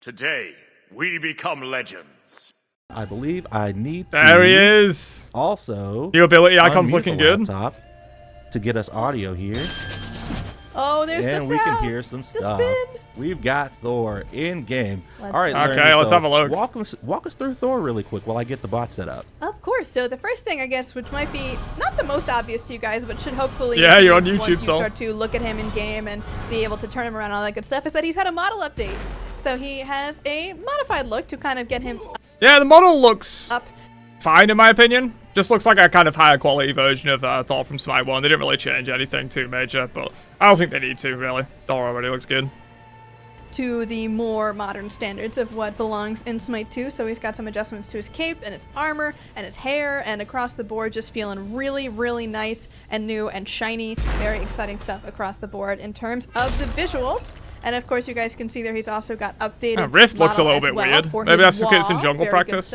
Today, we become legends. I believe I need to... There he is! Also... New ability icon's unmute looking the good. laptop to get us audio here. Oh, there's the sound. And we can hear some stuff. We've got Thor in game. All right, okay, let's have a look. Walk us through Thor really quick while I get the bot set up. Of course. So the first thing, I guess, which might be not the most obvious to you guys, but should hopefully you're on YouTube, once you so start to look at him in game and be able to turn him around and all that good stuff, is that he's had a model update. So he has a modified look to kind of get him yeah, the model looks up. Fine in my opinion. Just looks like a kind of higher quality version of Thor from Smite 1. They didn't really change anything too major, but I don't think they need to, really. Thor already looks good. To the more modern standards of what belongs in Smite 2. So he's got some adjustments to his cape and his armor and his hair, and across the board just feeling really, really nice and new and shiny. Very exciting stuff across the board in terms of the visuals. And of course, you guys can see there he's also got updated Rift looks a little bit weird. Maybe that's because it's in jungle practice.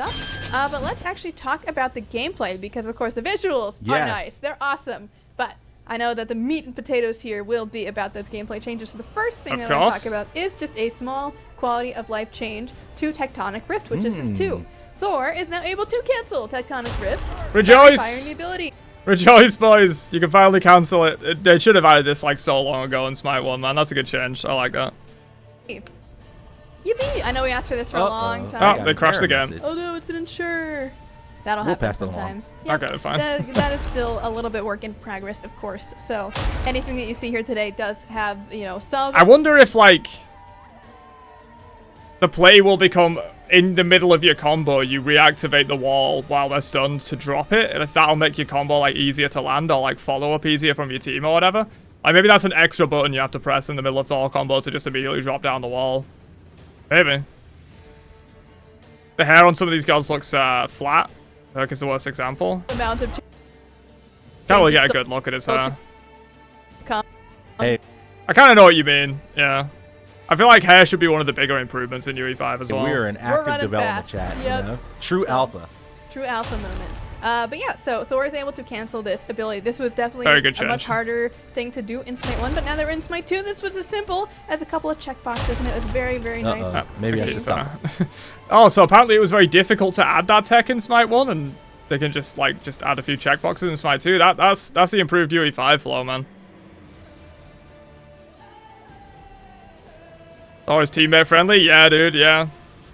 But let's actually talk about the gameplay, because of course the visuals are nice. They're awesome. But I know that the meat and potatoes here will be about those gameplay changes. So the first thing that I want to talk about is just a small quality of life change to Tectonic Rift, which is his 2. Thor is now able to cancel Tectonic Rift. Rejoice! Firing the ability. Rejoice, boys! You can finally cancel it. They should have added this like so long ago in Smite 1, man. That's a good change. I like that. Yippee! I know we asked for this for a long time. Oh, they crashed again. Oh no, it's an insure. That'll happen sometimes. Yep, okay, fine. That is still a little bit work in progress, of course. So anything that you see here today does have, you know, some... I wonder if, like, the play will become, in the middle of your combo, you reactivate the wall while they're stunned to drop it, and if that'll make your combo, like, easier to land or, like, follow-up easier from your team or whatever. Like, maybe that's an extra button you have to press in the middle of the whole combo to just immediately drop down the wall. Maybe. The hair on some of these guys looks flat. Herc is the worst example. Can't really get a good look at his hair. Hey. I kind of know what you mean, yeah. I feel like hair should be one of the bigger improvements in UE5 as well. We're in active development chat, you know? True alpha. True alpha moment. But yeah, so Thor is able to cancel this ability. This was definitely a much harder thing to do in Smite 1, but now that we're in Smite 2, this was as simple as a couple of checkboxes, and it was very, very nice. Maybe I should stop. Oh, so apparently it was very difficult to add that tech in Smite 1, and they can just add a few checkboxes in Smite 2. That's the improved UE5 flow, man. Oh, is teammate friendly? Yeah, dude, yeah.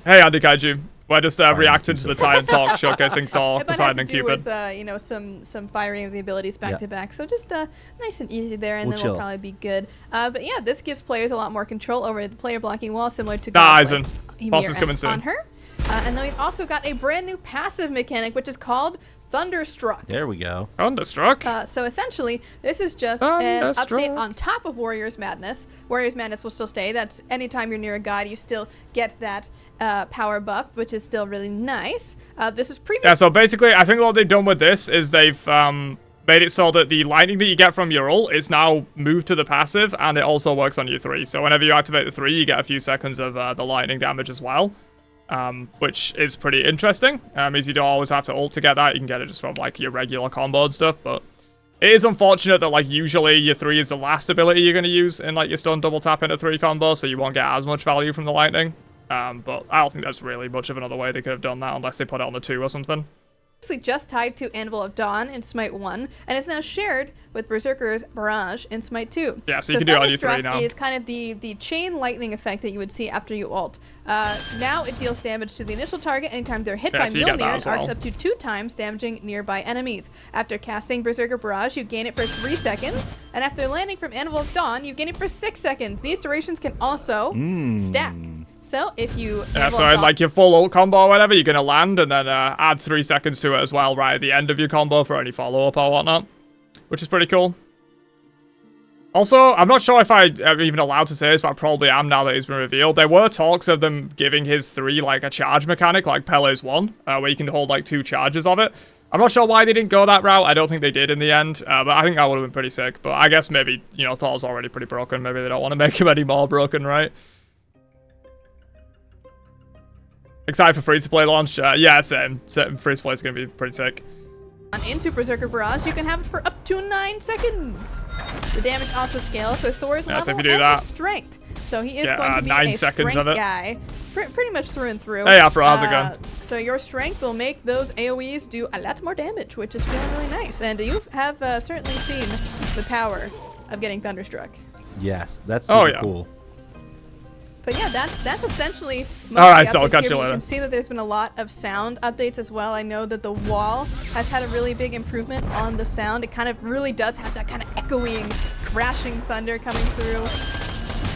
Hey, Andy Kaiju. We're just reacting to the Titan talk, showcasing Thor, Poseidon Cupid. With, you know, some firing of the abilities back to back. So just nice and easy there, and then we'll probably be good. But yeah, this gives players a lot more control over the player blocking wall, similar to Boss is coming soon. On her. And then we've also got a brand new passive mechanic, which is called Thunderstruck. There we go. Thunderstruck? So essentially, this is just an update on top of Warrior's Madness. Warrior's Madness will still stay. That's anytime you're near a god, you still get that power buff, which is still really nice. This is previous. Yeah, so basically, I think what they've done with this is they've made it so that the lightning that you get from your ult is now moved to the passive, and it also works on your 3. So whenever you activate the 3, you get a few seconds of the lightning damage as well. Which is pretty interesting. Means you don't always have to ult to get that. You can get it just from like your regular combo and stuff, but it is unfortunate that like usually your 3 is the last ability you're going to use in like your stun double tap into 3 combo, so you won't get as much value from the lightning. But I don't think that's really much of another way they could have done that unless they put it on the 2 or something. Just tied to Anvil of Dawn in Smite 1, and it's now shared with Berserker's Barrage in Smite 2. Yeah, so you can do it on your 3 now. Is kind of the chain lightning effect that you would see after you ult. Now it deals damage to the initial target anytime they're hit by Mjolnir, and arcs up to 2 times, damaging nearby enemies. After casting Berserker Barrage, you gain it for 3 seconds, and after landing from Anvil of Dawn, you gain it for 6 seconds. These durations can also stack. So if you like your full ult combo or whatever, you're gonna land and then add 3 seconds to it as well right at the end of your combo for any follow-up or whatnot, which is pretty cool. Also, I'm not sure if I'm even allowed to say this, but I probably am now that it's been revealed. There were talks of them giving his 3 like a charge mechanic like Pele's 1, where you can hold like 2 charges of it. I'm not sure why they didn't go that route. I don't think they did in the end, but I think that would have been pretty sick. But I guess maybe, you know, Thor's already pretty broken. Maybe they don't want to make him any more broken, right? Excited for free-to-play launch? Yeah, same. Free-to-play is going to be pretty sick. Into Berserker Barrage, you can have it for up to 9 seconds. The damage also scales with Thor's level and strength. So he is going to be 9 a seconds strength of it. guy, pretty much through and through. Hey, after hours again. So your strength will make those AoEs do a lot more damage, which is feeling really nice. And you have certainly seen the power of getting Thunderstruck. Yes, that's super cool. But yeah, that's essentially most All right, of the so I'll updates catch here, you but later. You can see that there's been a lot of sound updates as well. I know that the wall has had a really big improvement on the sound. It kind of really does have that kind of echoing, crashing thunder coming through.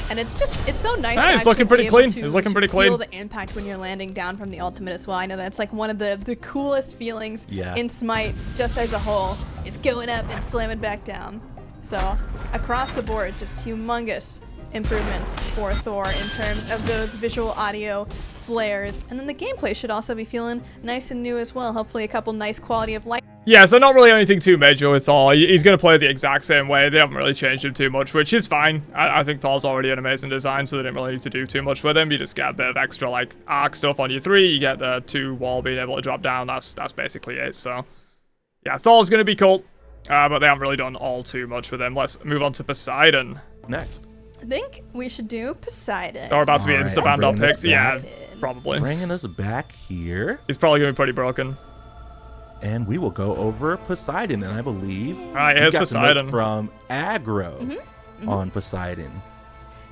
And it's so nice. Yeah, to it's looking pretty actually be able clean. It's looking to pretty clean. Feel the impact when you're landing down from the ultimate as well. I know that's like one of the coolest feelings in Smite, just as a whole, is going up and slamming back down. So across the board, just humongous improvements for Thor in terms of those visual audio flares. And then the gameplay should also be feeling nice and new as well. Hopefully a couple nice quality of life. Yeah, so not really anything too major with Thor. He's going to play the exact same way. They haven't really changed him too much, which is fine. I think Thor's already an amazing design, so they didn't really need to do too much with him. You just get a bit of extra, like, arc stuff on your 3. You get the 2 wall being able to drop down. That's basically it. So, yeah, Thor's going to be cool, but they haven't really done all too much with him. Let's move on to Poseidon. Next. I think we should do Poseidon. Or about to be All right, insta-banned on bringing us picks. Yeah, back. probably. Bringing us back here. He's probably going to be pretty broken. And we will go over Poseidon, and I believe All right, here's got Poseidon. some notes from Aggro on Poseidon.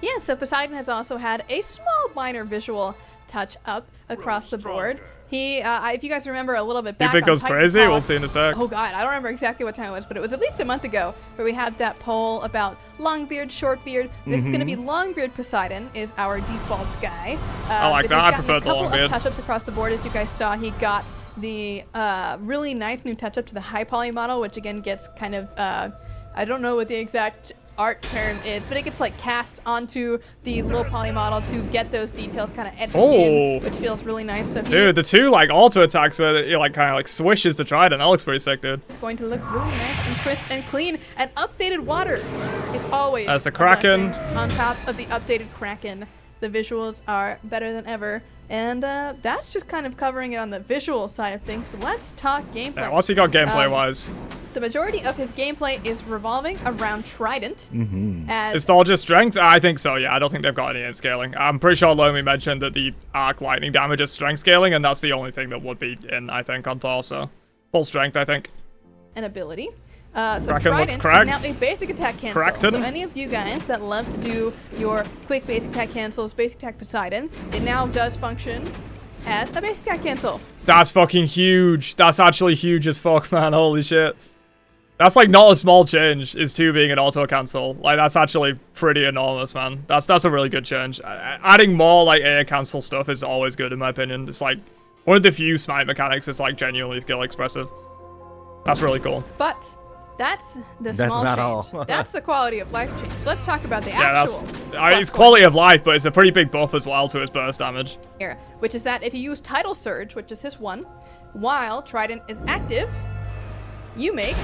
Yeah, so Poseidon has also had a small minor visual touch up across the board. He, if you guys remember a little bit back, You think on goes crazy? Titanfall- We'll see in a sec. Oh god, I don't remember exactly what time it was, but it was at least a month ago where we had that poll about long beard, short beard. This is going to be long beard Poseidon is our default guy. I like that. I prefer the long beard. A couple of touch-ups across the board, as you guys saw. He got the really nice new touch-up to the high poly model, which again gets kind of I don't know what the exact art term is, but it gets like cast onto the low poly model to get those details kind of etched in, which feels really nice. So Dude, the 2 like auto attacks where it like kind of like swishes the trident. That looks pretty sick, dude. it's going to look really nice and crisp and clean. And updated water is always That's the a Kraken. blessing. On top of the updated Kraken, the visuals are better than ever. And that's just kind of covering it on the visual side of things. But let's talk gameplay. Yeah, what's he got gameplay-wise? The majority of his gameplay is revolving around Trident. As Is Thor just strength? I think so, yeah. I don't think they've got any in scaling. I'm pretty sure Lomi mentioned that the arc lightning damage is strength scaling, and that's the only thing that would be in, I think, on Thor, so full strength, I think. an ability. So Kraken looks Trident is cracked. now a basic attack cancel. Cracked. So any of you guys that love to do your quick basic attack cancels, basic attack Poseidon, it now does function as a basic attack cancel. That's fucking huge. That's actually huge as fuck, man. Holy shit. That's like not a small change, is 2 being an auto cancel. Like, that's actually pretty enormous, man. That's a really good change. Adding more like air cancel stuff is always good in my opinion. It's like one of the few Smite mechanics that's like genuinely skill expressive. That's really cool. But that's the That's small not change. all. That's the quality of life change. So let's talk about the Yeah, actual. it's quality of life, but it's a pretty big buff as well to his burst damage. Here, which is that if you use Tidal Surge, which is his 1, while Trident is active, you make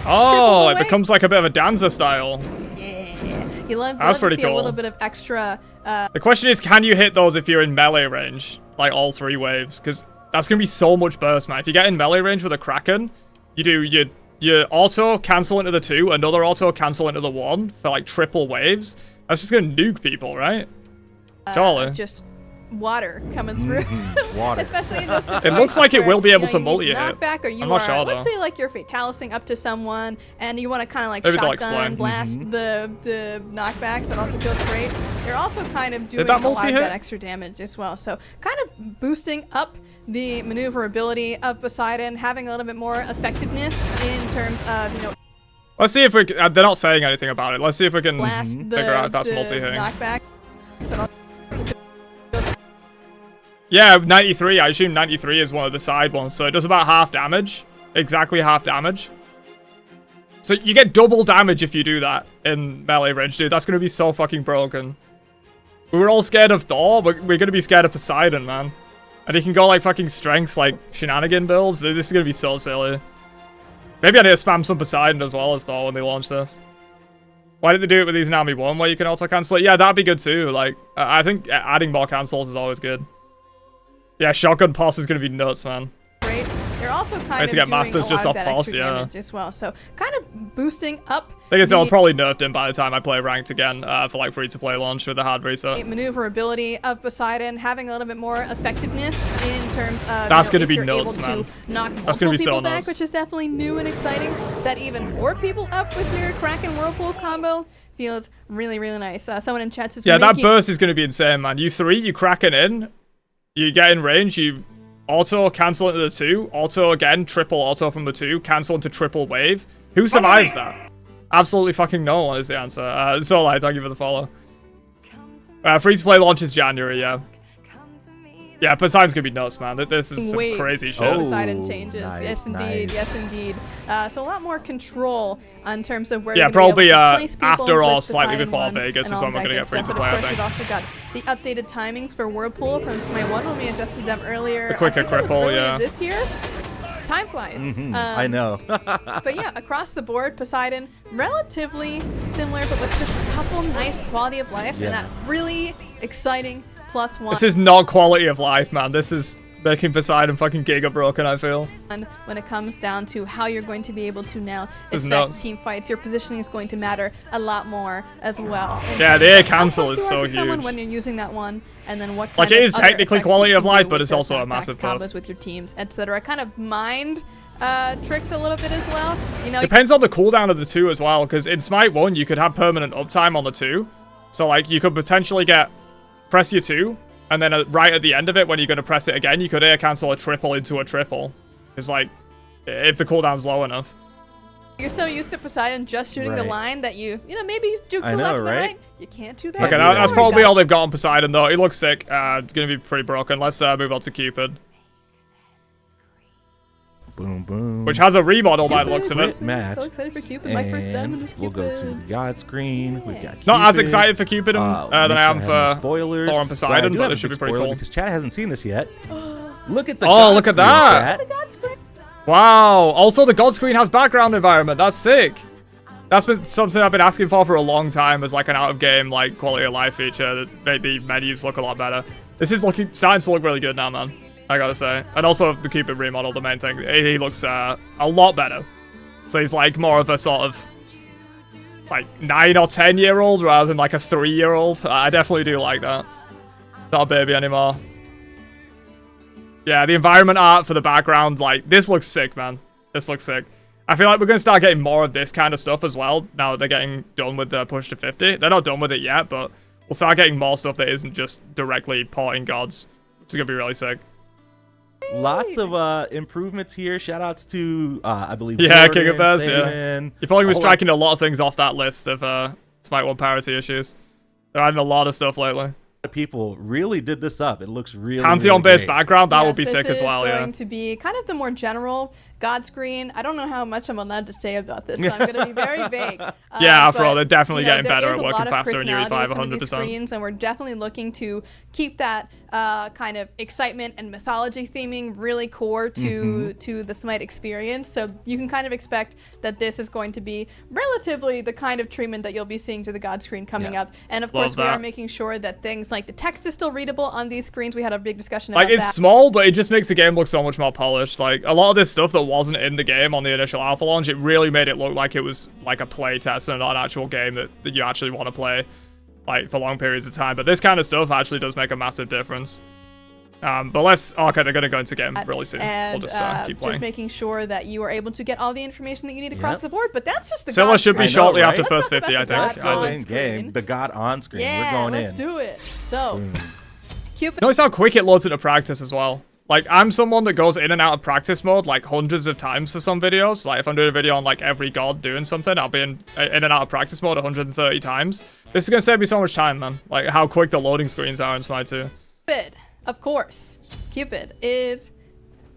Oh, the it becomes waves. like a bit of a dancer style. you love That's to pretty see a cool. little bit of extra The question is, can you hit those if you're in melee range? Like all 3 waves? Because that's going to be so much burst, man. If you get in melee range with a Kraken, you auto cancel into the 2, another auto cancel into the 1 for like triple waves. That's just going to nuke people, right? Surely. just water coming through. Water. Especially in those It looks like it where, will be able you know, to you need multi-hit. knockback, or you I'm not are, sure, let's though. say like you're fatalicing up to someone and you want to kind of like Maybe they'll shotgun explain. blast the knockbacks. That also feels great. You're also kind of doing a that lot of multi-hit? that extra damage as well. So kind of boosting up the maneuverability of Poseidon, having a little bit more effectiveness in terms of, you know, Let's see if we can, they're not saying anything about it. Let's see if we can blast the, figure out if that's the multi-hitting. knockback. Yeah, 93. I assume 93 is one of the side ones, so it does about half damage. Exactly half damage. So you get double damage if you do that in melee range, dude. That's going to be so fucking broken. We were all scared of Thor, but we're going to be scared of Poseidon, man. And he can go like fucking strength, like shenanigan builds. This is going to be so silly. Maybe I need to spam some Poseidon as well as Thor when they launch this. Why did they do it with these Nami 1 where you can auto cancel it? Yeah, that'd be good too. Like, I think adding more cancels is always good. Yeah, shotgun pass is going to be nuts, man. Great. They're also kind of to get doing Masters a just lot of off that pulse, extra yeah. damage as well. So kind of boosting up. I guess they'll probably nerfed him by the time I play ranked again for like free-to-play launch with the hard reset. Maneuverability of Poseidon, having a little bit more effectiveness in terms of That's gonna if be you're nuts, able man. to knock That's multiple gonna be people so back, nuts. which is definitely new and exciting. Set even more people up with your Kraken Whirlpool combo. Feels really, really nice. Someone in chat says, Yeah, that burst is going to be insane, man. You 3, you crack it in, you get in range, you auto cancel into the 2, auto again, triple auto from the 2, cancel into triple wave. Who survives that? Absolutely fucking no one is the answer. So like, thank you for the follow. Free-to-play launch is January, yeah. Yeah, Poseidon's gonna be nuts, man. This is some crazy shit. Poseidon changes. Nice, Yes, indeed. nice. Yes, indeed. So a lot more control in terms of where Yeah, you're gonna be probably able to place people after or with slightly Poseidon before 1 Vegas and is all when we're that gonna good get stuff. free-to-play, But I of course, think. we've also got the updated timings for Whirlpool from Smite 1 when we adjusted them earlier. The quicker I think it was cripple, earlier yeah. This year. Time flies. I know. But yeah, across the board, Poseidon, relatively similar, but with just a couple nice quality of lives and that really exciting +1. This is not quality of life, man. This is making Poseidon fucking giga broken, I feel. And when it comes down to how you're going to be able to now It's affect nuts. team fights, your positioning is going to matter a lot more as well. Yeah, the air cancel is so Someone huge. when you're using that one, and then what Like, kind it of is other technically effects quality you of can life, do but with it's the also a stack massive max buff. combos with your teams, etc. Kind of mind tricks a little bit as well. You know, Depends on the cooldown of the 2 as well, because in Smite 1, you could have permanent uptime on the 2. So, like, you could potentially press your 2, and then right at the end of it, when you're going to press it again, you could air cancel a triple into a triple. Because, like, if the cooldown's low enough. you're so used to Poseidon just shooting the Right. line that you know, maybe juke to I the left know, and the right? right. You can't do that. Okay, Yeah, that's yeah. probably all they've got on Poseidon, though. It looks sick. Going to be pretty broken. Let's move on to Cupid, Boom, boom. which has a remodel by the looks of it. Great match. So excited for Cupid. My first time in this We'll Cupid. go to the God screen. We've got Not as Cupid. excited for Cupid than I Make am sure I have no for spoilers. Thor and Poseidon, I do but have this a should be big pretty spoiler cool. because Chad hasn't seen this yet. Look at the Oh, God look at screen, that. Chad. Wow. Also, the God screen has background environment. That's sick. That's been something I've been asking for a long time as like an out-of-game like quality of life feature that made the menus look a lot better. This is starting to look really good now, man. I gotta say. And also the Cupid remodel, the main thing. He looks a lot better. So he's like more of a sort of like 9 or 10-year-old rather than like a 3-year-old. I definitely do like that. Not a baby anymore. Yeah, the environment art for the background, like, this looks sick, man. This looks sick. I feel like we're going to start getting more of this kind of stuff as well, now that they're getting done with the push to 50. They're not done with it yet, but we'll start getting more stuff that isn't just directly porting gods, which is going to be really sick. Lots of improvements here. Shout outs to, I believe, Yeah, Jordan, King of Bears, yeah. Saban, You're probably a whole striking a lot of things off that list of Smite 1 parity issues. They're adding a lot of stuff lately. lot of people really did this up. It looks really, Pantheon-based really great. background, that Yes, would be sick as well, This is yeah. going to be kind of the more general God screen. I don't know how much I'm allowed to say about this, so I'm going to be very vague. Yeah, after all, but, they're definitely you know, getting there better is at a working lot of faster in UE5, personality with some of these 100%. screens, and we're definitely looking to keep that kind of excitement and mythology theming really core to the Smite experience. So you can kind of expect that this is going to be relatively the kind of treatment that you'll be seeing to the God screen coming up. And of course, we are making sure that things like the text is still readable on these screens. We had a big discussion about Like, it's that. small, but it just makes the game look so much more polished. Like, a lot of this stuff that wasn't in the game on the initial alpha launch, it really made it look like it was like a play test and not an actual game that you actually want to play, like, for long periods of time. But this kind of stuff actually does make a massive difference. But let's... okay, they're going to go into game really soon. And We'll just keep playing. just making sure that you are able to get all the information that you need across Yep. the board. But that's just the Scylla God should be screen. shortly right? after Let's first talk about 50, I the think. God Go on in screen. game. The God on screen. Yeah, We're going let's in. do it. So, Cupid. Notice how quick it loads into practice as well. Like, I'm someone that goes in and out of practice mode, like, hundreds of times for some videos. Like, if I'm doing a video on, like, every god doing something, I'll be in and out of practice mode 130 times. This is going to save me so much time, man. Like, how quick the loading screens are in Smite 2. Cupid, of course. Cupid is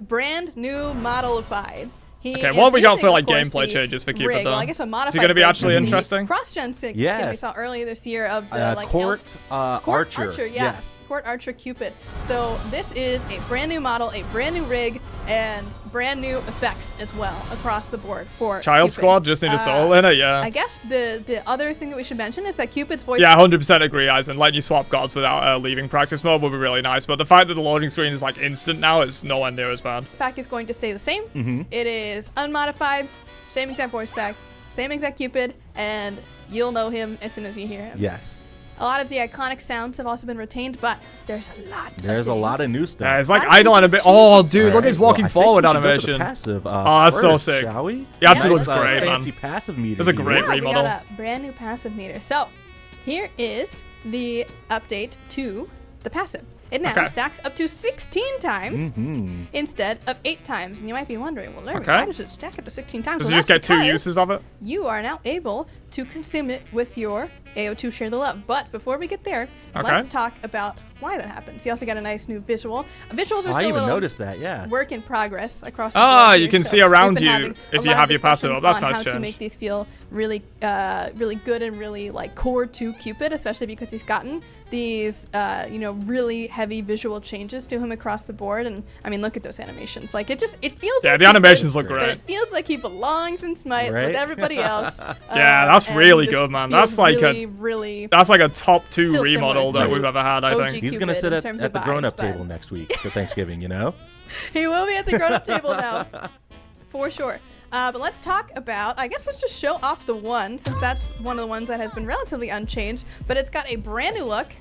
brand new modified. Okay, what have we got for, like, gameplay changes for Cupid, rig. though? Well, I guess a modified Is it going to be rig actually from the interesting? Cross-gen 6 skin we Yes. saw earlier this year of the like Court, Court Archer. yeah. Yes. Court support archer Cupid. So this is a brand new model, a brand new rig, and brand new effects as well across the board for Child Cupid. Squad just need a soul in it, yeah. I guess the other thing that we should mention is that Cupid's voice. Yeah, 100% agree, Eisen. Letting you swap gods without leaving practice mode would be really nice. But the fact that the loading screen is like instant now is nowhere near as bad. Pack is going to stay the same. It is unmodified, same exact voice pack, same exact Cupid, and you'll know him as soon as you hear him. Yes. A lot of the iconic sounds have also been retained, but there's a lot. There's a lot of new stuff. Yeah, it's like idle and a bit. Oh, dude, look at his walking forward I think we should animation. go to the passive, Oh, that's so first, sick. Shall we? Yeah, it looks Nice, great, man. fancy passive meter. It's a great here. We remodel. got a brand new passive meter. So here is the update to the passive. It now stacks up to 16 times instead of 8 times. And you might be wondering, well, Larry, why does it stack up to 16 times? Does Well, you just get 2 because uses of it? You are now able to consume it with your AO2 Share the Love. But before we get there, let's talk about why that happens. You also got a nice new visual. Visuals are still I a even little noticed that, yeah. work in progress across the board. You here. can So see around we've been you having if a you lot have of your passive discussions up. That's on nice how to change. make these feel really, really good and really like core to Cupid, especially because he's gotten these, really heavy visual changes to him across the board. And I mean, look at those animations. Like it feels. Yeah, like the animations look But great. it feels like he belongs in Smite Right? with everybody else. Yeah, that's and really just good, man. feels That's like really. That's like a top 2 Still remodel similar that to we've ever had, I OG think. He's going to Cupid sit in at terms the of vibes, grown-up but- table next week for Thanksgiving, you know? He will be at the grown-up table now, for sure. But let's talk about, I guess let's just show off the one, since that's one of the ones that has been relatively unchanged, but it's got a brand new look.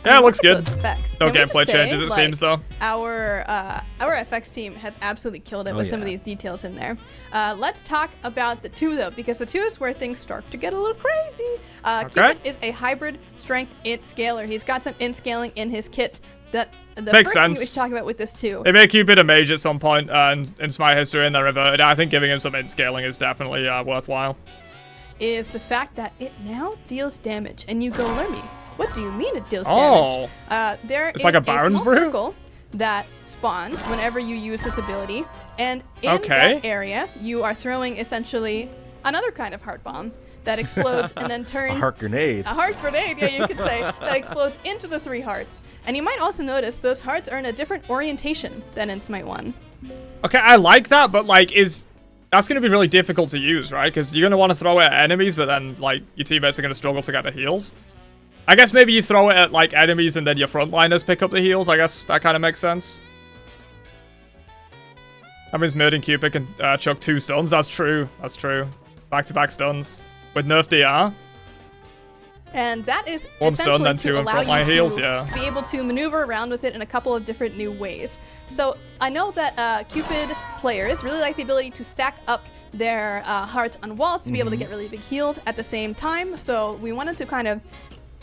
Yeah, it looks good. Those effects. No Can we just gameplay say, changes, it seems, though. Our FX team has absolutely killed it with some of these details in there. Let's talk about the 2, though, because the 2 is where things start to get a little crazy. Cupid is a hybrid strength int scaler. He's got some int scaling in his kit. The Makes first thing sense. we should talk about with this, too. They made Cupid a mage at some point in Smite history, and they reverted. I think giving him some int scaling is definitely worthwhile. Is the fact that it now deals damage. And you go, Lermy, what do you mean it deals damage? There is like a a Baron's small Brew? circle that spawns whenever you use this ability. And in that area, you are throwing essentially another kind of heart bomb that explodes and then turns... A heart grenade. A heart grenade, yeah, you could say, that explodes into the 3 hearts. And you might also notice those hearts are in a different orientation than in Smite 1. Okay, I like that, but like, that's going to be really difficult to use, right? Because you're going to want to throw it at enemies, but then like your teammates are going to struggle to get the heals. I guess maybe you throw it at like enemies and then your frontliners pick up the heals. I guess that kind of makes sense. That means Murdering Cupid can chuck 2 stuns. That's true. That's true. Back-to-back stuns with nerf DR. And that is One stun, essentially then 2 to in allow frontline you heals, to yeah. be able to maneuver around with it in a couple of different new ways. So I know that Cupid players really like the ability to stack up their hearts on walls to be able to get really big heals at the same time. So we wanted to kind of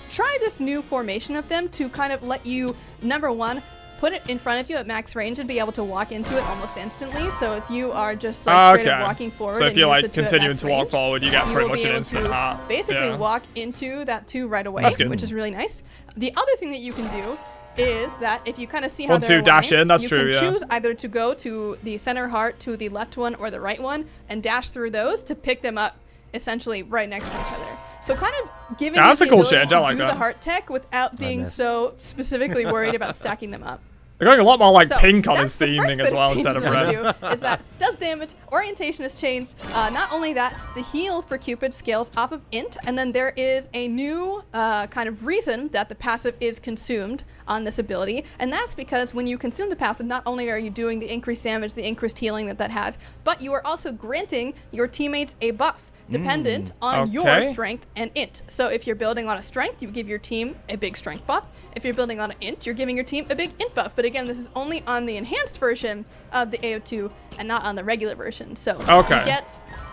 try this new formation of them to kind of let you, number one, put it in front of you at max range and be able to walk into it almost instantly. So if you are just like straight up walking forward, so if and you're use like the 2 at continuing max to walk range, forward, you get you pretty will much be an able instant to heart. basically walk into that 2 right away, That's good. which is really nice. The other thing that you can do is that if you kind of see how 1, they're 2 dash aligned, in, that's you true, can yeah. choose either to go to the center heart, to the left one, or the right one, and dash through those to pick them up essentially right next to each other. So kind of giving you that's the a cool ability change. I to like do that. the heart tech without being so specifically worried about stacking them up. They're going a lot more like So pink on that's his the first theming bit as well changes instead of that we red. do, is that does damage, orientation has changed. Not only that, the heal for Cupid scales off of int, and then there is a new kind of reason that the passive is consumed on this ability, and that's because when you consume the passive, not only are you doing the increased damage, the increased healing that has, but you are also granting your teammates a buff dependent on your strength and int. So if you're building on a strength, you give your team a big strength buff. If you're building on an int, you're giving your team a big int buff. But again, this is only on the enhanced version of the AO2 and not on the regular version. So you get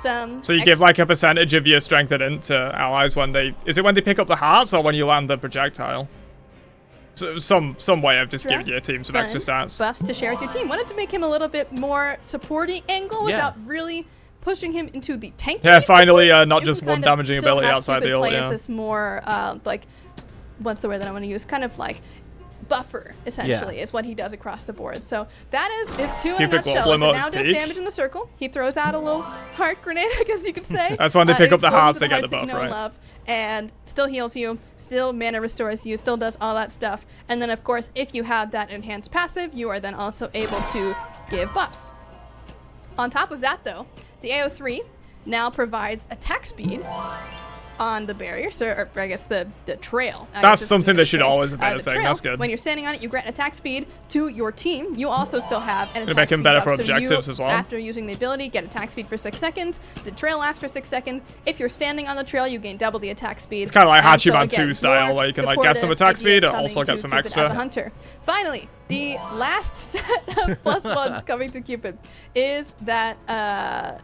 some... So you give like a percentage of your strength and int to allies when they... Is it when they pick up the hearts or when you land the projectile? So, some way of just giving your team some extra stats. Buffs to share with your team. Wanted to make him a little bit more supporting angle without really pushing him into the tanky. Yeah, finally, not You just can one kind of damaging still ability have outside Cupid the ult. play as this more like, what's the word that I want to use? Kind of like buffer, essentially, is what he does across the board. So that is 2 in a Cupid nutshell. global It now emotes does peak. damage in the circle. He throws out a little heart grenade, I guess you could say. That's when they pick up the hearts, they get the that you buff, know and right? love, and still heals you, still mana restores you, still does all that stuff. And then, of course, if you have that enhanced passive, you are then also able to give buffs. On top of that, though, the AO3 now provides attack speed on the barrier, so, or I guess the trail. That's something that should always have been a the thing. trail, That's good. When you're standing on it, you grant attack speed to your team. You also still have an attack make him speed better buff. for So objectives you, as well. After using the ability, get attack speed for 6 seconds. The trail lasts for 6 seconds. If you're standing on the trail, you gain double the attack speed. It's kind of like And so Hachiman again, 2 style, more where you can like get some supportive attack speed ideas and coming also get to some Cupid extra. As a hunter. Finally, the last set of +1s coming to Cupid is that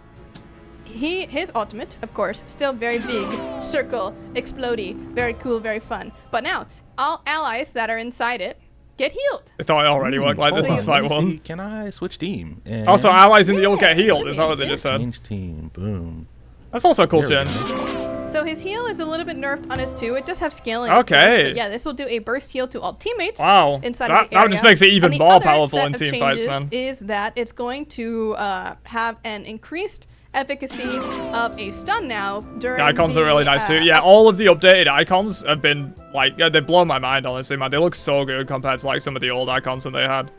his ultimate, of course, still very big, circle, explodey, very cool, very fun. But now, all allies that are inside it get healed. I thought it already worked like this Hold is on, let Smite me 1. see. Can I switch team? And Also, allies in the ult get Yeah, healed. Is that what they too. just said? change team. Boom. That's also a cool There we change. go. So his heal is a little bit nerfed on his 2. It does have scaling. of Okay. course, but yeah, this will do a burst heal to all teammates. Wow. Inside That- of the that area. just makes it even And the more other powerful set in of team fights, changes man. Is that it's going to have an increased efficacy of a stun now during The icons the, are really nice too. Yeah, all of the updated icons have been like they blow my mind, honestly, man. They look so good compared to like some of the old icons that they had.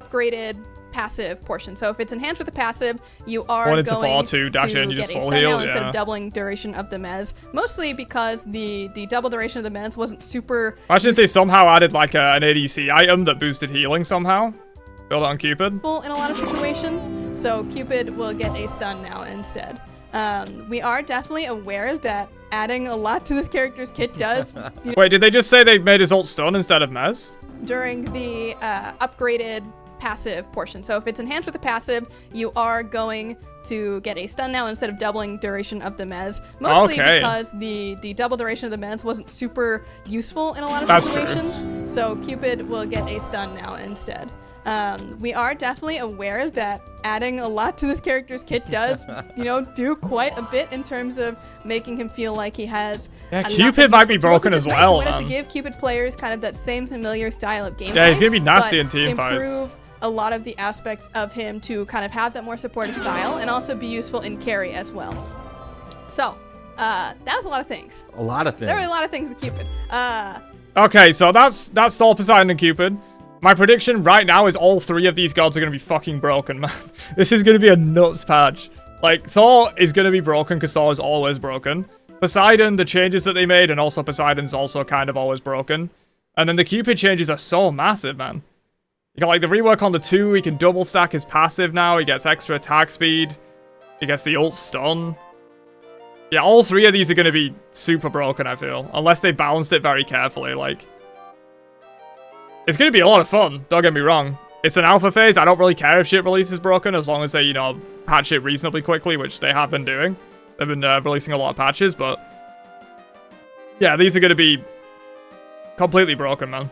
upgraded passive portion. So if it's enhanced with a passive, you are 1 into going 4, 2, dash in, you get just a full stun heal, now instead yeah. of doubling duration of the mez. Mostly because the double duration of the mez wasn't super Imagine if they somehow added like an ADC item that boosted healing somehow. Build it on Cupid. useful in a lot of situations. So Cupid will get a stun now instead. We are definitely aware that adding a lot to this character's kit does Wait, did they just say they made his ult stun instead of Mez? during the upgraded passive portion. So if it's enhanced with a passive, you are going to get a stun now instead of doubling duration of the mez. Mostly Okay. because the double duration of the mez wasn't super useful in a lot of That's true. situations. So Cupid will get a stun now instead. We are definitely aware that adding a lot to this character's kit does, do quite a bit in terms of making him feel like he has. Yeah, a lot Cupid of might be useful tools, broken which as is nice. well, We wanted to man. give Cupid players kind of that same familiar style of gameplay. Yeah, he's gonna be nasty but in team fights. improve a lot of the aspects of him to kind of have that more supportive style and also be useful in carry as well. So, that was a lot of things. A lot of things. There were a lot of things with Cupid. Okay, so that's Thor, Poseidon, and Cupid. My prediction right now is all 3 of these gods are going to be fucking broken, man. This is going to be a nuts patch. Like, Thor is going to be broken because Thor is always broken. Poseidon, the changes that they made, and also Poseidon's also kind of always broken. And then the Cupid changes are so massive, man. You got, like, the rework on the 2, he can double stack his passive now, he gets extra attack speed, he gets the ult stun. Yeah, all 3 of these are going to be super broken, I feel. Unless they balanced it very carefully, like... It's going to be a lot of fun, don't get me wrong. It's an alpha phase, I don't really care if shit releases broken, as long as they, patch it reasonably quickly, which they have been doing. They've been releasing a lot of patches, but... Yeah, these are going to be completely broken, man.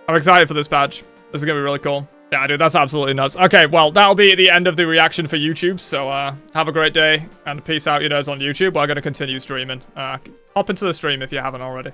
I'm excited for this patch. This is going to be really cool. Yeah, dude, that's absolutely nuts. Okay, well, that'll be the end of the reaction for YouTube, so have a great day, and peace out, you nerds on YouTube. We're going to continue streaming. Hop into the stream if you haven't already.